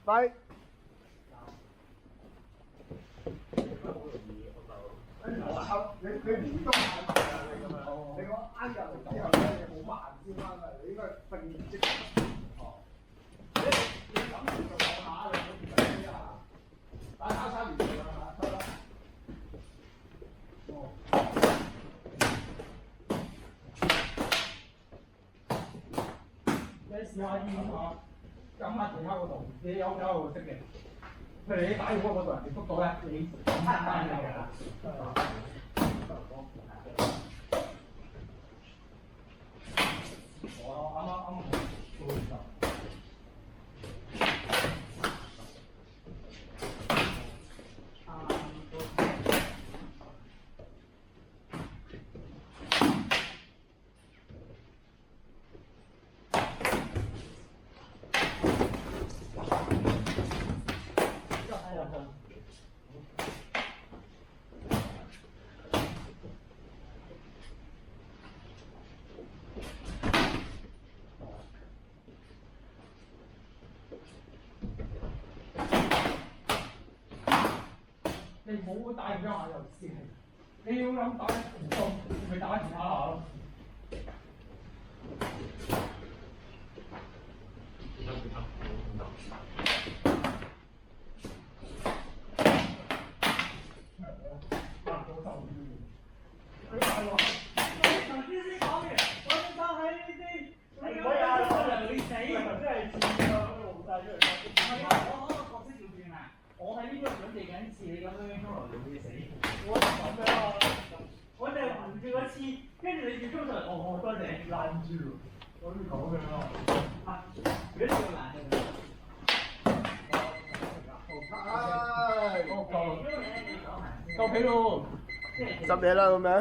快！你唔動眼你咁樣，你講啱入嚟之後咧，你好慢先翻嚟，你應該並即哦。你諗住做下你唔使飛下，打交叉連住啦，得啦。哦。你試下驗下，撳下其他嗰度，你有識嘅。譬如你打完嗰度，人哋捉到咧，你撳翻單有㗎。我啱做完就。你唔好打完一下又先係，你要諗打唔中，咪打其他下咯。我喺呢度準備緊次，你咁樣衝落嚟會死。我就咁樣啊！我就唔叫一次，跟住你叫衝上嚟，我多謝攔住。我要咁樣啊！啊，如果你要攔嘅，夠皮咯，執嘢啦咁樣。